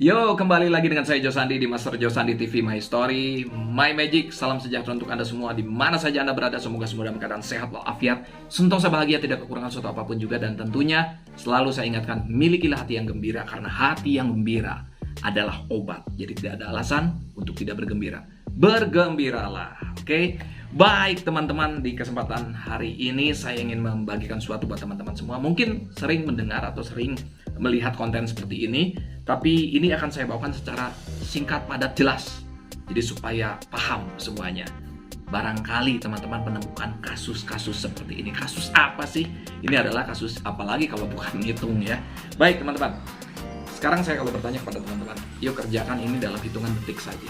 Yo, kembali lagi dengan saya Josandi di Master Josandi TV My Story, My Magic. Salam sejahtera untuk Anda semua di mana saja Anda berada. Semoga semua dalam keadaan sehat walafiat, sentosa bahagia, tidak kekurangan suatu apapun juga. Dan tentunya selalu saya ingatkan, milikilah hati yang gembira, karena hati yang gembira adalah obat. Jadi tidak ada alasan untuk tidak bergembira. Bergembiralah, oke? Baik teman-teman, di kesempatan hari ini saya ingin membagikan sesuatu buat teman-teman semua. Mungkin sering mendengar atau sering melihat konten seperti ini, tapi ini akan saya bawakan secara singkat, padat, jelas. Jadi supaya paham semuanya. Barangkali teman-teman menemukan kasus-kasus seperti ini. Kasus apa sih? Ini adalah kasus apalagi kalau bukan ngitung ya. Baik teman-teman, sekarang saya kalau bertanya kepada teman-teman, yuk kerjakan ini dalam hitungan detik saja.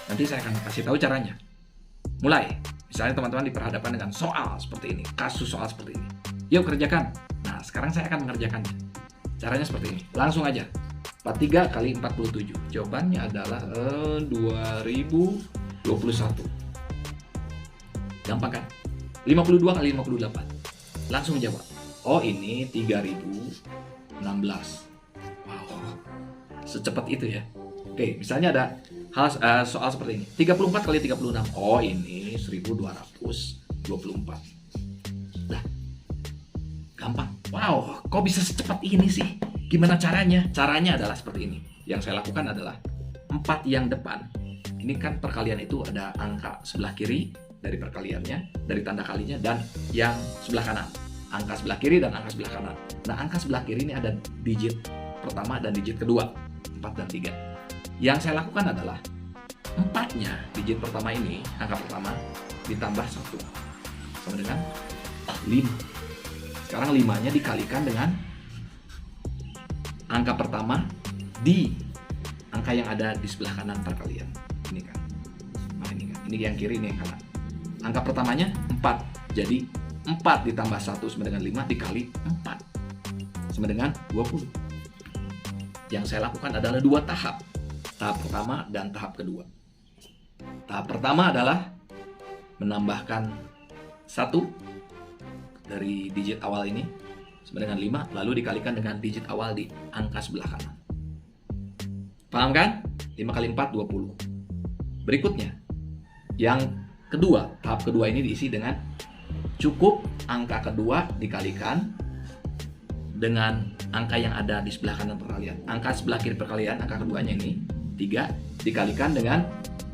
Nanti saya akan kasih tahu caranya. Mulai, misalnya teman-teman diperhadapkan dengan soal seperti ini, kasus soal seperti ini. Yuk kerjakan. Nah, sekarang saya akan mengerjakannya. Caranya seperti ini, langsung aja. 43 kali 47. Jawabannya adalah 2021. Gampang kan? 52 kali 58. Langsung jawab. Oh, ini 3016. Wow, secepat itu ya. Oke, misalnya ada soal seperti ini. 34 kali 36. Oh, ini 1224. Nah, gampang. Wow, kok bisa secepat ini sih? Gimana caranya? Caranya adalah seperti ini. Yang saya lakukan adalah 4 yang depan. Ini kan perkalian itu ada angka sebelah kiri dari perkaliannya, dari tanda kalinya, dan yang sebelah kanan. Angka sebelah kiri dan angka sebelah kanan. Nah, angka sebelah kiri ini ada digit pertama dan digit kedua. 4 dan 3. Yang saya lakukan adalah 4-nya, digit pertama ini, angka pertama, ditambah 1. Sama dengan 5. Sekarang 5-nya dikalikan dengan angka pertama di angka yang ada di sebelah kanan perkalian. Ini kan. Nah, ini kan. Ini yang kiri, ini yang kanan. Angka pertamanya 4. Jadi 4 ditambah 1 sama dengan 5 dikali 4. Sama dengan 20. Yang saya lakukan adalah 2 tahap. Tahap pertama dan tahap kedua. Tahap pertama adalah menambahkan 1 dari digit awal ini sama dengan 5, lalu dikalikan dengan digit awal di angka sebelah kanan. Paham kan? 5 kali 4, 20. Berikutnya, yang kedua, tahap kedua ini diisi dengan cukup angka kedua dikalikan dengan angka yang ada di sebelah kanan perkalian. Angka sebelah kiri perkalian, angka keduanya ini 3 dikalikan dengan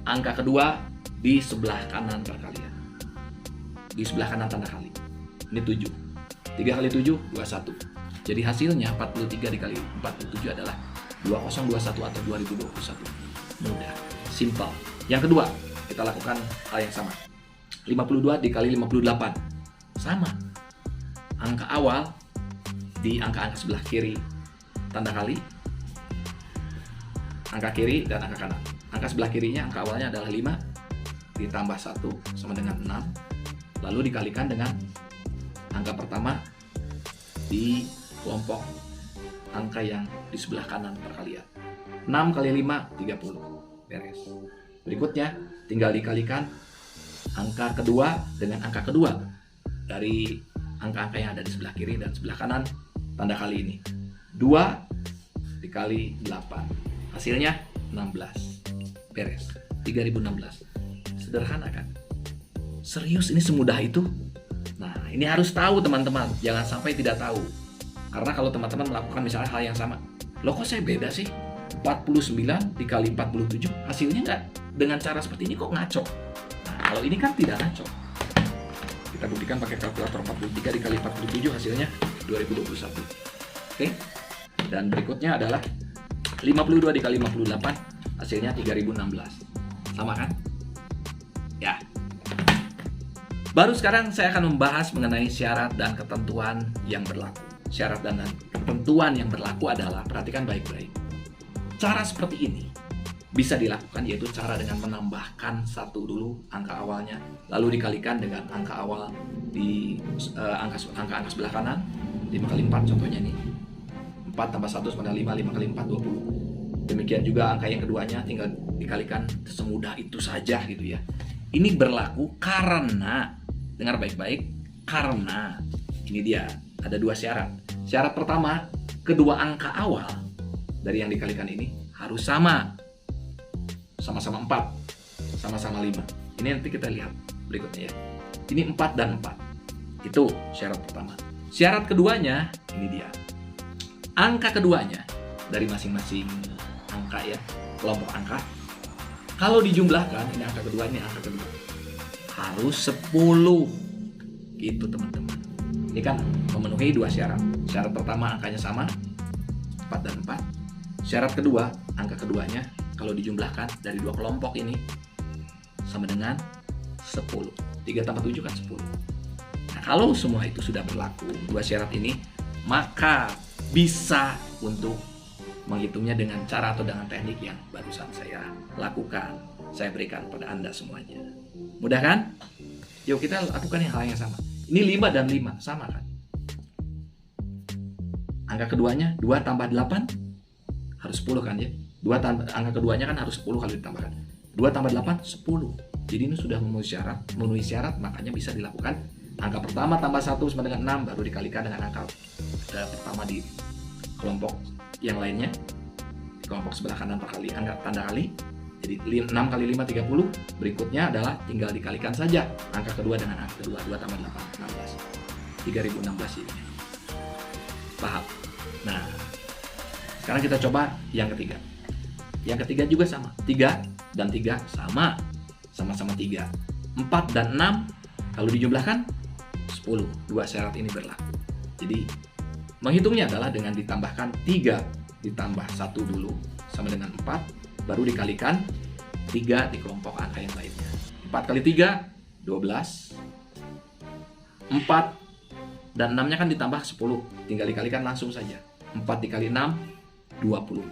angka kedua di sebelah kanan perkalian. Di sebelah kanan tanda kali. Ini 7. 3 kali 7, 21. Jadi hasilnya 43 dikali 47 adalah 2021 atau 2021. Mudah, simple. Yang kedua, kita lakukan hal yang sama. 52 dikali 58. Sama. Angka awal di angka-angka sebelah kiri tanda kali, angka kiri dan angka kanan. Angka sebelah kirinya, angka awalnya adalah 5 ditambah 1 sama dengan 6, lalu dikalikan dengan angka pertama di kelompok angka yang di sebelah kanan perkalian. 6 kali 5, 30. Beres. Berikutnya tinggal dikalikan angka kedua dengan angka kedua dari angka-angka yang ada di sebelah kiri dan sebelah kanan tanda kali ini. 2 dikali 8. Hasilnya 16. Beres. 3016. Sederhana kan? Serius, ini semudah itu? Nah, ini harus tahu teman-teman. Jangan sampai tidak tahu. Karena kalau teman-teman melakukan misalnya hal yang sama, loh kok saya beda sih? 49 dikali 47, hasilnya nggak dengan cara seperti ini kok ngaco? Nah, kalau ini kan tidak ngaco. Kita buktikan pakai kalkulator. 43 dikali 47 hasilnya 2021. Oke? Dan berikutnya adalah 52 dikali 58 hasilnya 3016. Sama kan? Ya. Baru sekarang saya akan membahas mengenai syarat dan ketentuan yang berlaku. Syarat dan ketentuan yang berlaku adalah, perhatikan baik-baik. Cara seperti ini bisa dilakukan, yaitu cara dengan menambahkan 1 dulu angka awalnya, lalu dikalikan dengan angka awal di angka sebelah kanan. 5 kali 4 contohnya nih. 4 tambah 1 sama dengan 5, 5 kali 4, 20. Demikian juga angka yang keduanya tinggal dikalikan, semudah itu saja gitu ya. Ini berlaku karena, dengar baik-baik, karena ini dia, ada 2 syarat. Syarat pertama, kedua angka awal dari yang dikalikan ini harus sama. Sama-sama 4, sama-sama 5. Ini nanti kita lihat berikutnya ya. Ini 4 dan 4. Itu syarat pertama. Syarat keduanya, ini dia. Angka keduanya dari masing-masing angka ya, kelompok angka. Kalau dijumlahkan, ini angka kedua, ini angka kedua. Harus 10. Gitu teman-teman. Ini kan memenuhi 2 syarat. Syarat pertama angkanya sama, 4 dan 4. Syarat kedua, angka keduanya kalau dijumlahkan dari 2 kelompok ini sama dengan 10. 3 tambah 7 kan 10. Nah, kalau semua itu sudah berlaku, 2 syarat ini, maka bisa untuk menghitungnya dengan cara atau dengan teknik yang barusan saya lakukan. Saya berikan pada Anda semuanya. Mudah kan? Yuk kita lakukan hal yang sama. Ini 5 dan 5, sama kan? Angka keduanya 2 tambah 8 harus 10 kan ya? Angka keduanya kan harus 10 kalau ditambahkan. 2 tambah 8, 10. Jadi ini sudah memenuhi syarat, makanya bisa dilakukan. Angka pertama tambah 1 sama dengan 6, baru dikalikan dengan angka pertama di kelompok yang lainnya. Di kelompok sebelah kanan perkali angka tanda kali. Jadi 6 kali 5, 30. Berikutnya adalah tinggal dikalikan saja angka kedua dengan angka kedua. 2 tambah 8, 16. 3016 ini. Paham? Nah, sekarang kita coba yang ketiga. Yang ketiga juga sama. 3 dan 3 sama. Sama-sama 3. 4 dan 6 kalau dijumlahkan 10. 2 syarat ini berlaku. Jadi menghitungnya adalah dengan ditambahkan 3 ditambah 1 dulu sama dengan 4, baru dikalikan 3 di kelompok angka yang lainnya. 4 kali 3, 12. 4 dan 6-nya kan ditambah 10. Tinggal dikalikan langsung saja. 4 dikali 6, 24.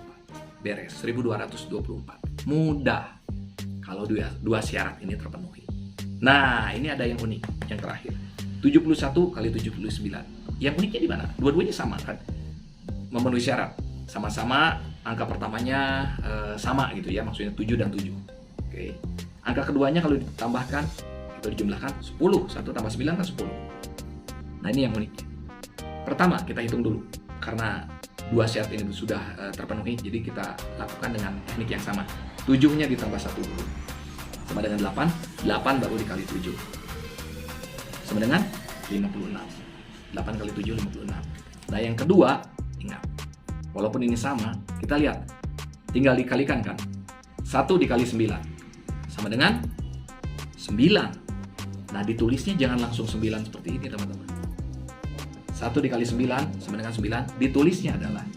Beres, 1224. Mudah kalau dua syarat ini terpenuhi. Nah, ini ada yang unik, yang terakhir. 71 kali 79. Yang uniknya di mana? Dua-duanya sama kan? Memenuhi syarat. Sama-sama angka pertamanya sama gitu ya, maksudnya 7 dan 7. Oke. Angka keduanya kalau ditambahkan atau dijumlahkan 10. 1 tambah 9 kan 10. Nah, ini yang uniknya. Pertama, kita hitung dulu. Karena 2 syarat ini sudah terpenuhi, jadi kita lakukan dengan teknik yang sama. 7-nya ditambah 1 dulu. Sama dengan 8. 8 baru dikali 7. Sama dengan 56. 8 kali 7, 56. Nah, yang kedua, ingat. Walaupun ini sama, kita lihat. Tinggal dikalikan kan. 1 dikali 9. Sama dengan 9. Nah, ditulisnya jangan langsung 9 seperti ini, teman-teman. 1 dikali 9 sama dengan 9. Ditulisnya adalah,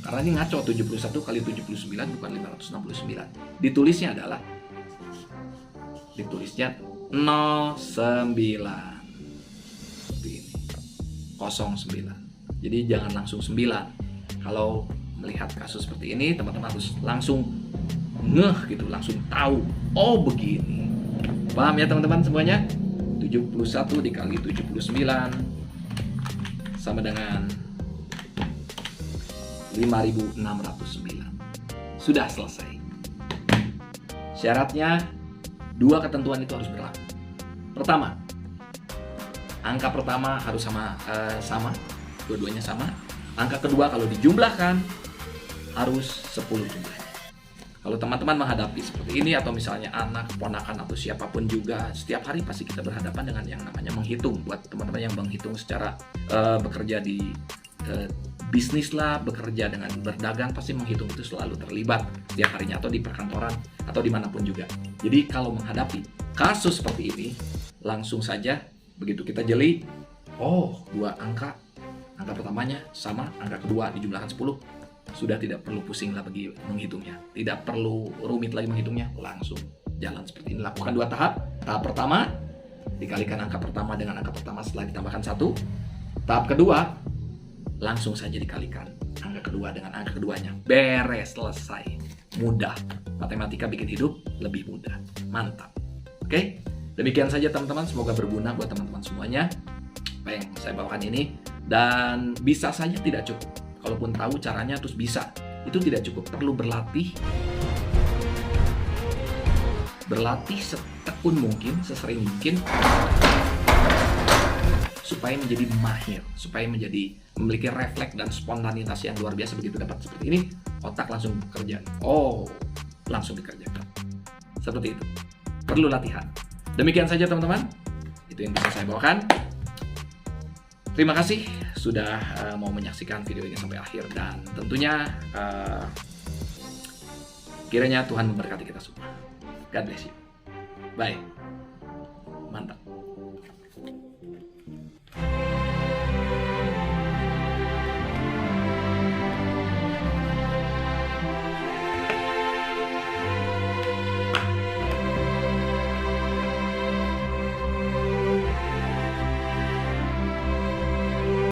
karena ini ngaco, 71 kali 79 bukan 569. Ditulisnya adalah, ditulisnya 09. Seperti ini. 09. Jadi jangan langsung 9. Kalau melihat kasus seperti ini, teman-teman harus langsung ngeh gitu, langsung tahu. Oh, begini. Paham ya teman-teman semuanya? 71 dikali 79 sama dengan 5.609. Sudah selesai. Syaratnya 2 ketentuan itu harus berlaku. Pertama, angka pertama harus sama, dua-duanya sama. Angka kedua kalau dijumlahkan harus 10 jumlahnya. Kalau teman-teman menghadapi seperti ini, atau misalnya anak, keponakan, atau siapapun juga, setiap hari pasti kita berhadapan dengan yang namanya menghitung. Buat teman-teman yang menghitung secara bekerja di bisnis lah, bekerja dengan berdagang, pasti menghitung itu selalu terlibat setiap harinya, atau di perkantoran, atau dimanapun juga. Jadi kalau menghadapi kasus seperti ini, langsung saja begitu kita jeli, oh 2 angka pertamanya sama, angka kedua dijumlahkan 10, sudah tidak perlu pusing lagi menghitungnya, tidak perlu rumit lagi menghitungnya, langsung jalan seperti ini. Lakukan 2 tahap. Tahap pertama, dikalikan angka pertama dengan angka pertama setelah ditambahkan 1. Tahap kedua, langsung saja dikalikan angka kedua dengan angka keduanya. Beres, selesai. Mudah. Matematika bikin hidup lebih mudah. Mantap. Oke? Demikian saja teman-teman, semoga berguna buat teman-teman semuanya apa yang saya bawakan ini. Dan bisa saja tidak cukup. Kalaupun tahu caranya terus bisa, itu tidak cukup. Perlu berlatih setekun mungkin, sesering mungkin, supaya menjadi mahir, supaya menjadi memiliki refleks dan spontanitas yang luar biasa. Begitu dapat seperti ini, otak langsung bekerja. Oh, langsung dikerjakan. Seperti itu. Perlu latihan. Demikian saja teman-teman. Itu yang bisa saya bawakan. Terima kasih sudah mau menyaksikan video ini sampai akhir, dan tentunya kiranya Tuhan memberkati kita semua. God bless you. Bye. Mantap.